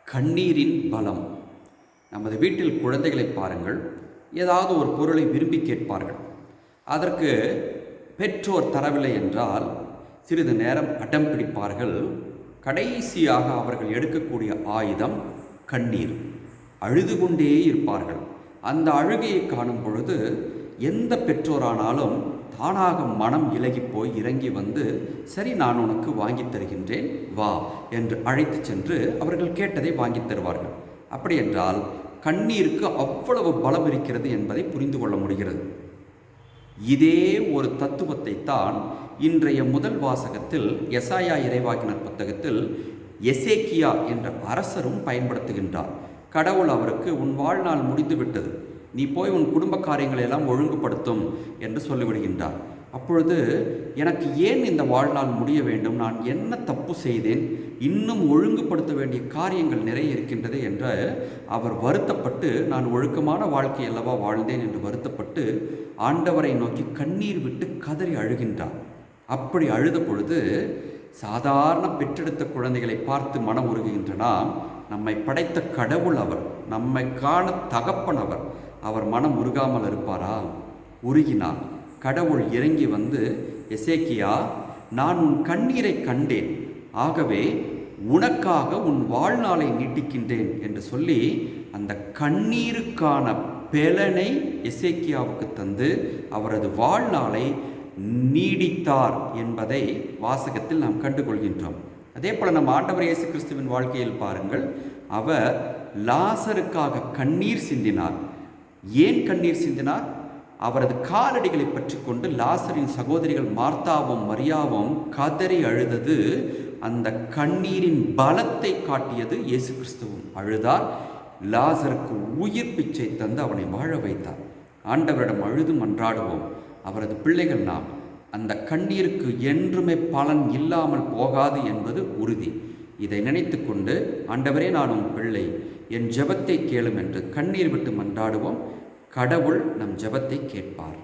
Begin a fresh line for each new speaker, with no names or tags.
கண்ணீரின் பலம். நமது வீட்டில் குழந்தைகளை பாருங்கள், ஏதாவது ஒரு பொருளை விரும்பி கேட்பார்கள். அதற்கு பெற்றோர் தரவில்லை என்றால் சிறிது நேரம் அடம் பிடிப்பார்கள். கடைசியாக அவர்கள் எடுக்கக்கூடிய ஆயுதம் கண்ணீர். அழுது கொண்டே இருப்பார்கள். அந்த அழுகையை காணும் பொழுது எந்த பெற்றோரானாலும் தானாக மனம் இலகி போய் இறங்கி வந்து, சரி நான் உனக்கு வாங்கி தருகின்றேன் வா என்று அழைத்து சென்று அவர்கள் கேட்டதை வாங்கி தருவார்கள். அப்படி என்றால் கண்ணீருக்கு அவ்வளவு பலம் இருக்கிறது என்பதை புரிந்து கொள்ள முடிகிறது. இதே ஒரு தத்துவத்தை தான் இன்றைய முதல் வாசகத்தில் எசாயா இறைவாக்கினர் புத்தகத்தில் எசேக்கியா என்ற அரசரும் பயன்படுத்துகின்றார். கடவுள் அவருக்கு, உன் வாழ்நாள் முடிந்துவிட்டது, நீ போய் உன் குடும்ப காரியங்களை எல்லாம் ஒழுங்குபடுத்தும் என்று சொல்லிவிடுகின்றார். அப்பொழுது எனக்கு ஏன் இந்த வாழ்நாள் முடிய வேண்டும், நான் என்ன தப்பு செய்தேன், இன்னும் ஒழுங்குபடுத்த வேண்டிய காரியங்கள் நிறைய இருக்கின்றது என்று அவர் வருத்தப்பட்டு, நான் ஒழுக்கமான வாழ்க்கை அல்லவா வாழ்ந்தேன் என்று வருத்தப்பட்டு ஆண்டவரை நோக்கி கண்ணீர் விட்டு கதறி அழுகின்றார். அப்படி அழுத பொழுது சாதாரண பெற்றெடுத்த குழந்தைகளை பார்த்து மனம் உருகுகின்றன. நம்மை படைத்த கடவுள் அவர், நம்மை காண தகப்பன் அவர், அவர் மனம் உருகாமல் இருப்பாரா? உருகினார். கடவுள் இறங்கி வந்து, எசேக்கியா, நான் உன் கண்ணீரை கண்டேன், ஆகவே உனக்காக உன் வாழ்நாளை நீட்டிக்கின்றேன் என்று சொல்லி அந்த கண்ணீருக்கான பலனை எசேக்கியாவுக்கு தந்து அவரது வாழ்நாளை நீடித்தார் என்பதை வாசகத்தில் நாம் கண்டுகொள்கின்றோம். அதே போல நம்ம ஆண்டவர் இயேசு கிறிஸ்துவின் வாழ்க்கையில் பாருங்கள், அவர் லாசருக்காக கண்ணீர் சிந்தினார். ஏன் கண்ணீர் சிந்தினார்? அவரது காலடிகளை பற்றி கொண்டு லாசரின் சகோதரிகள் மார்த்தாவும் மரியாவும் கதறி அழுதது அந்த கண்ணீரின் பலத்தை காட்டியது. இயேசு கிறிஸ்துவும் அழுதார். லாசருக்கு உயிர் பிச்சை தந்து அவனை வாழ வைத்தார். ஆண்டவரிடம் அழுது மன்றாடுவோம். அவரது பிள்ளைகள் நாம். அந்த கண்ணீருக்கு என்றுமே பலன் இல்லாமல் போகாது என்பது உறுதி. இதை நினைத்து கொண்டு, ஆண்டவரே நான் உன் பிள்ளை, என் ஜெபத்தை கேளும் என்று கண்ணீர் விட்டு மன்றாடுவோம். கடவுள் நம் ஜெபத்தை கேட்பார்.